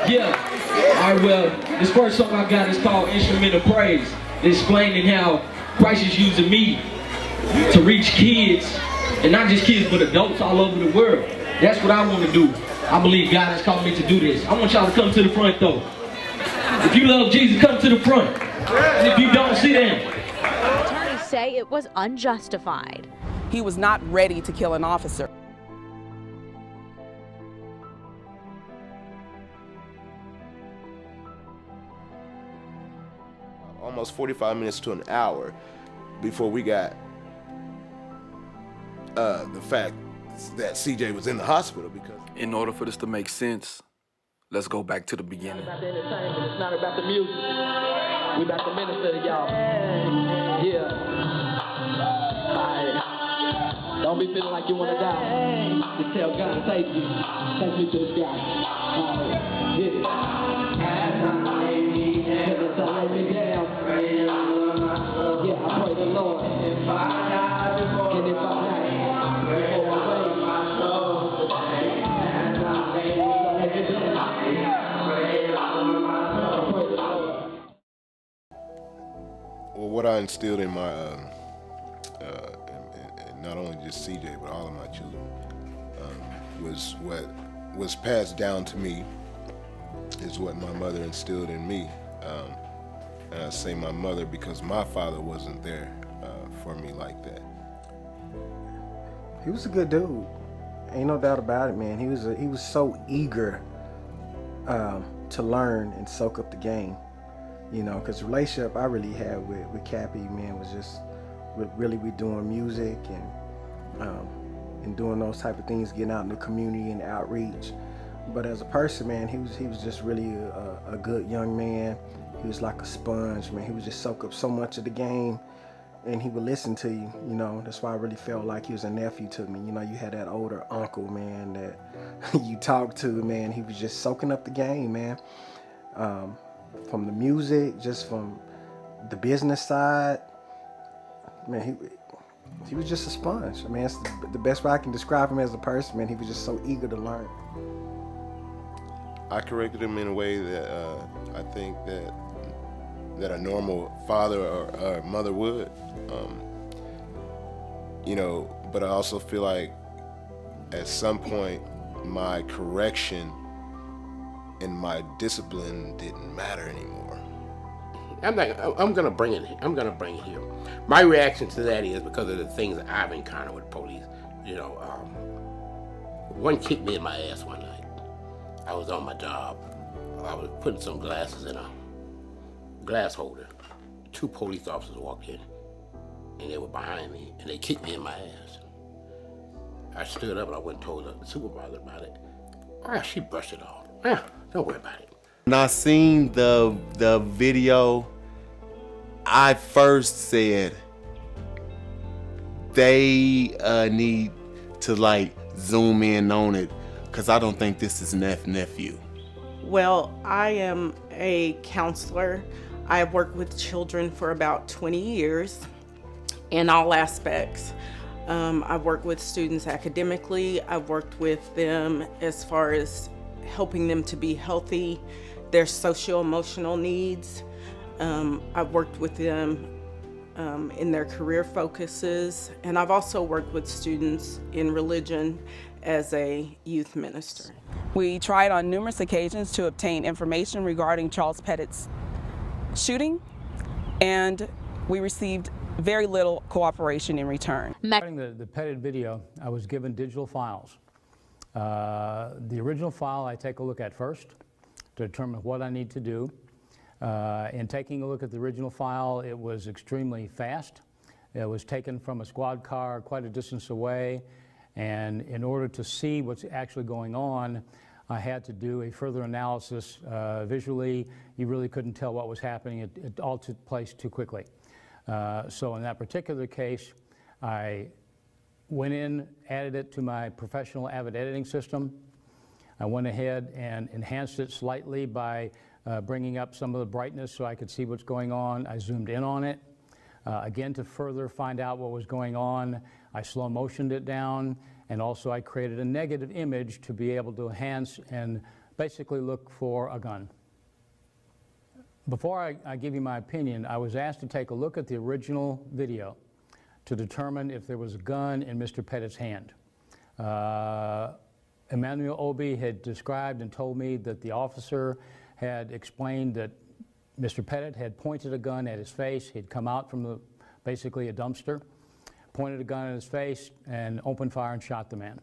Yeah. All right, well, this first song I got is called Instrument of Praise. It's explaining how Christ is using me to reach kids, and not just kids, but adults all over the world. That's what I want to do. I believe God has called me to do this. I want y'all to come to the front, though. If you love Jesus, come to the front. And if you don't, sit down. Attorneys say it was unjustified. He was not ready to kill an officer. Almost 45 minutes to an hour before we got the fact that CJ was in the hospital. Because in order for this to make sense, let's go back to the beginning. It's not about the entertainment, it's not about the music. We about to minister to y'all. Yeah. Alright. Don't be feeling like you want to die. Just tell God, take me to the sky. Alright. Hit it. As I lay me down. Yeah, I pray the Lord. If I die before my soul, as I lay me down. Well, what I instilled in my, and not only just CJ, but all of my children, was what was passed down to me, is what my mother instilled in me. And I say my mother because my father wasn't there for me like that. He was a good dude. Ain't no doubt about it, man. He was so eager to learn and soak up the game. You know, because the relationship I really had with Capy, man, was just really we doing music and doing those type of things, getting out in the community and outreach. But as a person, man, he was just really a good young man. He was like a sponge, man. He would just soak up so much of the game, and he would listen to you. You know, that's why I really felt like he was a nephew to me. You know, you had that older uncle, man, that you talked to, man. He was just soaking up the game, man. From the music, just from the business side, man, he was just a sponge. I mean, that's the best way I can describe him as a person, man. He was just so eager to learn. I corrected him in a way that I think that a normal father or mother would. You know, but I also feel like at some point my correction and my discipline didn't matter anymore. I'm gonna bring it here. My reaction to that is because of the things that I've encountered with police. You know, one kicked me in my ass one night. I was on my job. I was putting some glasses in a glass holder. 2 police officers walked in, and they were behind me, and they kicked me in my ass. I stood up and I went and told the supervisor about it. She brushed it off. Don't worry about it. When I seen the video, I first said they need to like zoom in on it, because I don't think this is nephew. Well, I am a counselor. I've worked with children for about 20 years in all aspects. I've worked with students academically. I've worked with them as far as helping them to be healthy, their socio-emotional needs. I've worked with them in their career focuses, and I've also worked with students in religion as a youth minister. We tried on numerous occasions to obtain information regarding Charles Pettit's shooting, and we received very little cooperation in return. Regarding the Pettit video, I was given digital files. The original file I take a look at first to determine what I need to do. In taking a look at the original file, it was extremely fast. It was taken from a squad car quite a distance away, and in order to see what's actually going on, I had to do a further analysis. Visually, you really couldn't tell what was happening. It all took place too quickly. So in that particular case, I went in, added it to my professional Avid editing system. I went ahead and enhanced it slightly by bringing up some of the brightness so I could see what's going on. I zoomed in on it. Again, to further find out what was going on, I slow motioned it down, and also I created a negative image to be able to enhance and basically look for a gun. Before I give you my opinion, I was asked to take a look at the original video to determine if there was a gun in Mr. Pettit's hand. Emmanuel Obi had described and told me that the officer had explained that Mr. Pettit had pointed a gun at his face. He'd come out from basically a dumpster, pointed a gun at his face, and opened fire and shot the man.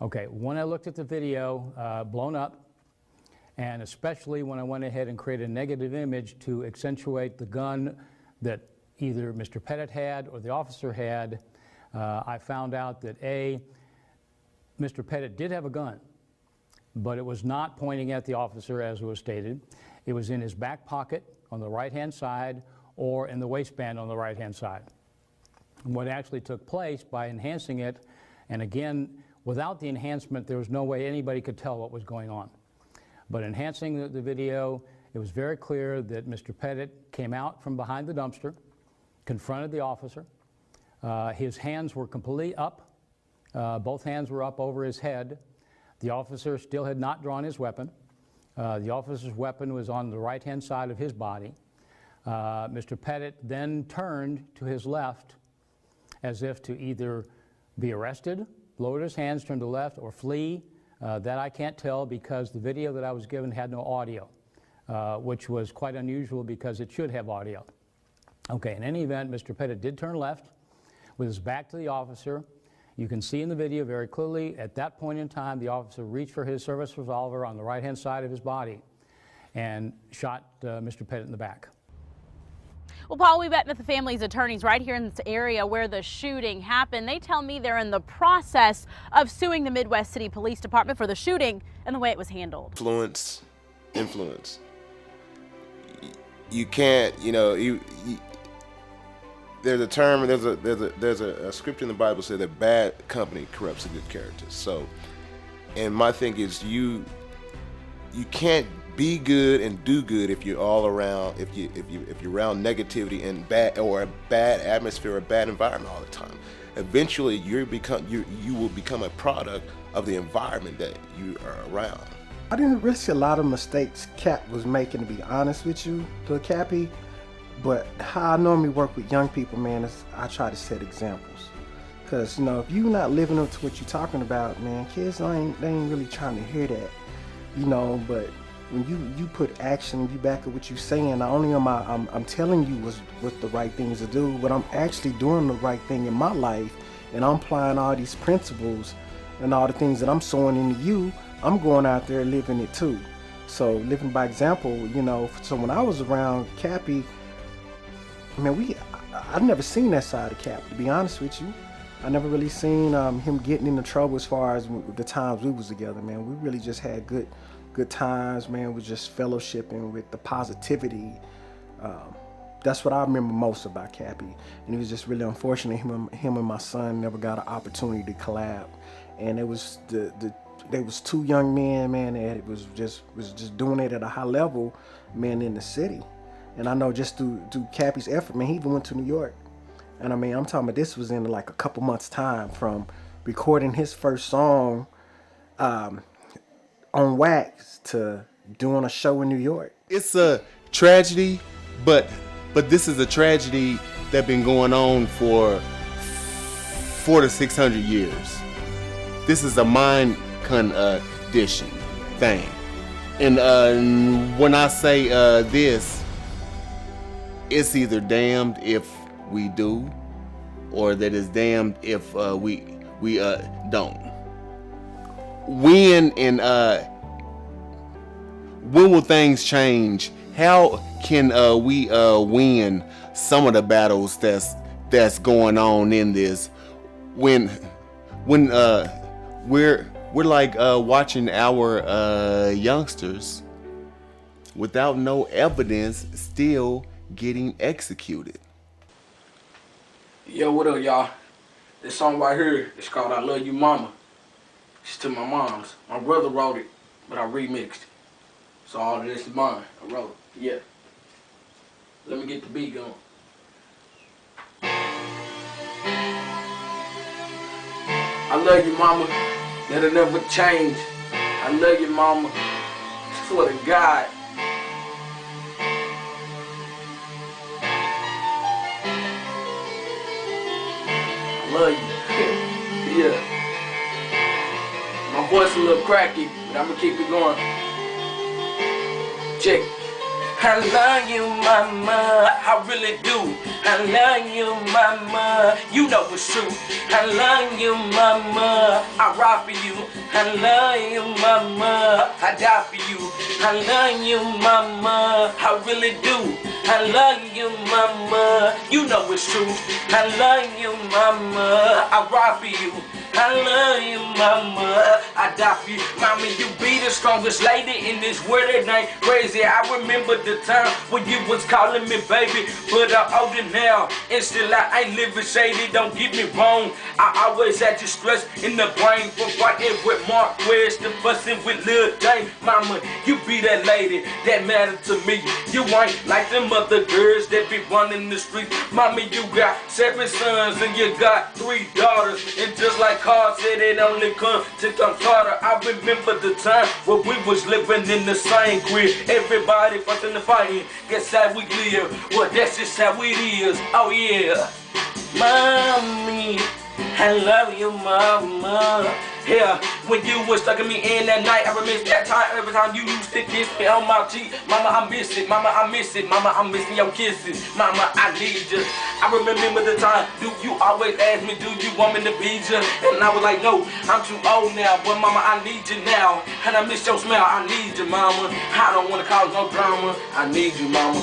Okay, when I looked at the video, blown up, and especially when I went ahead and created a negative image to accentuate the gun that either Mr. Pettit had or the officer had, I found out that Mr. Pettit did have a gun, but it was not pointing at the officer as was stated. It was in his back pocket on the right-hand side or in the waistband on the right-hand side. And what actually took place by enhancing it, and again, without the enhancement, there was no way anybody could tell what was going on. But enhancing the video, it was very clear that Mr. Pettit came out from behind the dumpster, confronted the officer. His hands were completely up. Both hands were up over his head. The officer still had not drawn his weapon. The officer's weapon was on the right-hand side of his body. Mr. Pettit then turned to his left as if to either be arrested, lowered his hands, turned to the left, or flee. That I can't tell because the video that I was given had no audio, which was quite unusual because it should have audio. Okay, in any event, Mr. Pettit did turn left with his back to the officer. You can see in the video very clearly, at that point in time, the officer reached for his service revolver on the right-hand side of his body and shot Mr. Pettit in the back. Well, Paul, we met with the family's attorneys right here in this area where the shooting happened. They tell me they're in the process of suing the Midwest City Police Department for the shooting and the way it was handled. Influence. You can't, there's a term, there's a scripture in the Bible says that bad company corrupts a good character. So, and my thing is you can't be good and do good if you're all around, if you're around negativity and a bad atmosphere or a bad environment all the time. Eventually you will become a product of the environment that you are around. I didn't really see a lot of mistakes Cap was making, to be honest with you, to Capy. But how I normally work with young people, man, is I try to set examples. Because, if you're not living up to what you're talking about, man, kids, they ain't really trying to hear that. But when you put action, you back up what you're saying, not only am I'm telling you what's the right things to do, but I'm actually doing the right thing in my life, and I'm applying all these principles and all the things that I'm sowing into you, I'm going out there living it too. So living by example, so when I was around Capy, man, I've never seen that side of Cap, to be honest with you. I never really seen him getting into trouble as far as the times we was together, man. We really just had good times, man. We just fellowshipping with the positivity. That's what I remember most about Capy. And it was just really unfortunate him and my son never got an opportunity to collab. And it was they was two young men, man, that was just doing it at a high level, man, in the city. And I know just through Capy's effort, man, he even went to New York. And I mean, I'm talking about this was in like a couple months' time from recording his first song on wax to doing a show in New York. It's a tragedy, but this is a tragedy that's been going on for 400 to 600 years. This is a mind condition thing. And when I say this, it's either damned if we do, or that is damned if we don't. When will things change? How can we win some of the battles that's going on in this? When we're like watching our youngsters without no evidence still getting executed. Yo, what up, y'all? This song right here is called I Love You Mama. It's to my mom's. My brother wrote it, but I remixed it. So all of this is mine. I wrote it. Yeah. Let me get the beat going. I love you, mama. That'll never change. I love you, mama. Swear to God. I love you. Yeah. My voice a little cracky, but I'ma keep it going. Check it. I love you, mama, I really do. I love you, mama, you know it's true. I love you, mama, I ride for you. I love you, mama, I die for you. I love you, mama, I really do. I love you, mama, you know it's true. I love you, mama, I ride for you. I love you, mama, I die for you. Mama, you be the strongest lady in this world, it ain't crazy. I remember the time when you was calling me baby, but I'm older now, and still I ain't living shady, don't get me wrong. I always had you stressed in the brain, from fighting with Mark West to fussing with Lil Dane. Mama, you be that lady that matter to me. You ain't like them other girls that be running the streets. Mama, you got 7 sons and you got 3 daughters, and just like Carl said, it only come to come harder. I remember the time when we was living in the same crib, everybody fucking and fighting. Guess how we live? Well, that's just how it is. Oh yeah, mommy, I love you, mama. Yeah, when you was stuck in me in that night, I remember that time. Every time you used to kiss me on my cheek, mama, I miss it. Mama, I miss it. Mama, I'm missing your kisses. Mama, I need you. I remember the time. Do you always ask me, do you want me to be you? And I was like, no, I'm too old now. But mama, I need you now. And I miss your smell. I need you, mama. I don't want to cause no drama. I need you, mama.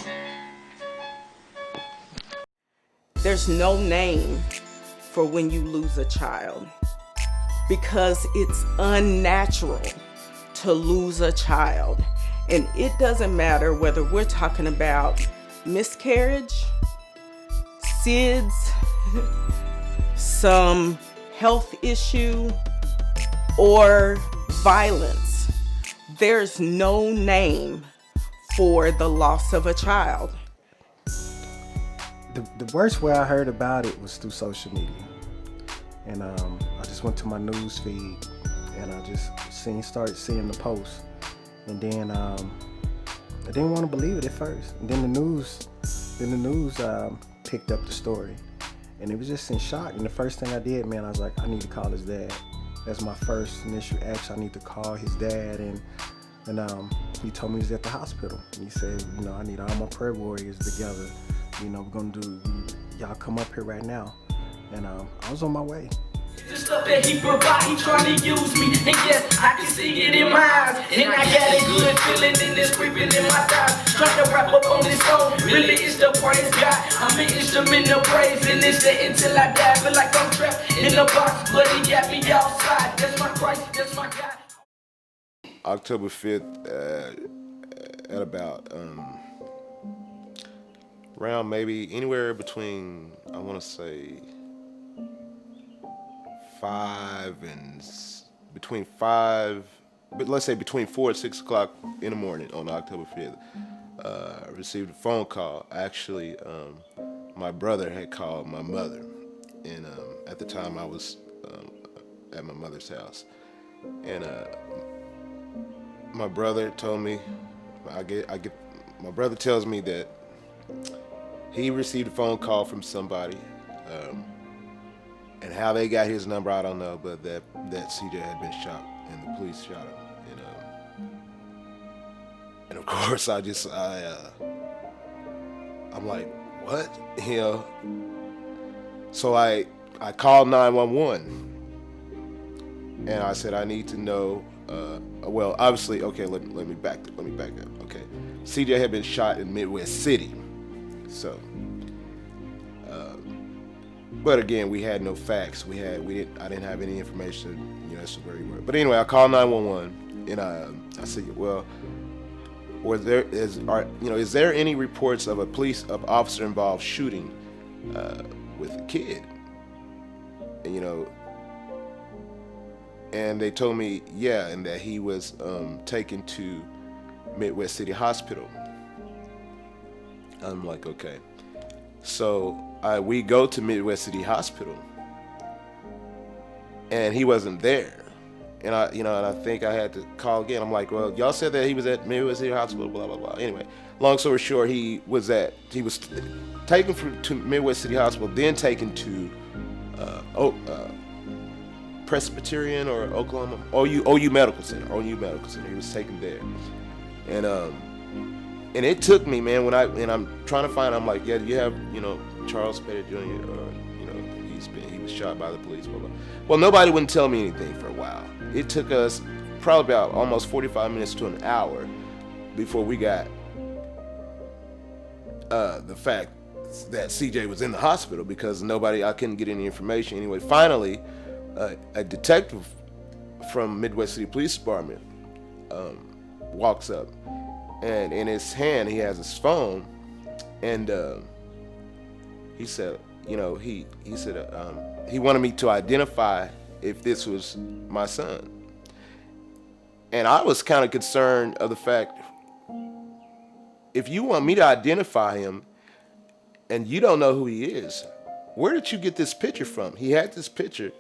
There's no name for when you lose a child, because it's unnatural to lose a child. And it doesn't matter whether we're talking about miscarriage, SIDS, some health issue, or violence. There's no name for the loss of a child. The worst way I heard about it was through social media. And I just went to my news feed and I just started seeing the posts. And then I didn't want to believe it at first. And then the news picked up the story. And it was just in shock. And the first thing I did, man, I was like, I need to call his dad. That's my first initial action. I need to call his dad. And he told me he was at the hospital. And he said, you know, I need all my prayer warriors together. You know, y'all come up here right now. And I was on my way. The stuff that he provide, he trying to use me. And yes, I can see it in my eyes. And I got a good feeling and it's creeping in my thighs. Trying to wrap up on this song, really it's the praise God. I'm an instrument of praise, and it's the until I die. Feel like I'm trapped in a box, but he got me outside. That's my Christ, that's my God. October 5th, at about around maybe anywhere between, I want to say, let's say between 4 and 6 o'clock in the morning on October 5th, I received a phone call. Actually, my brother had called my mother, and at the time I was at my mother's house, and my brother told me, my brother tells me that he received a phone call from somebody. And how they got his number, I don't know, but that CJ had been shot, and the police shot him. And of course, I'm like, what? You know. So I called 911, and I said I need to know. Well, obviously, okay. Let me back up. Okay, CJ had been shot in Midwest City, so. But again, we had no facts. I didn't have any information, as to where he was. But anyway, I called 911, and I said, well, is there any reports of of officer involved shooting with a kid? And and they told me, yeah, and that he was taken to Midwest City Hospital. I'm like, okay. So we go to Midwest City Hospital, and he wasn't there. and I think I had to call again. I'm like, well, y'all said that he was at Midwest City Hospital, blah blah blah. Anyway, long story short, he was taken to Midwest City Hospital, then taken to Presbyterian or Oklahoma OU Medical Center. OU Medical Center. He was taken there, and it took me, man. And I'm trying to find. I'm like, yeah, you have Charles Pettit Jr. He was shot by the police. Blah blah. Well, nobody wouldn't tell me anything for a while. It took us probably about almost 45 minutes to an hour before we got the fact that CJ was in the hospital, because I couldn't get any information. Anyway, finally, a detective from Midwest City Police Department walks up, and in his hand he has his phone, and he said, he wanted me to identify if this was my son. And I was kind of concerned of the fact, if you want me to identify him and you don't know who he is, where did you get this picture from? He had this picture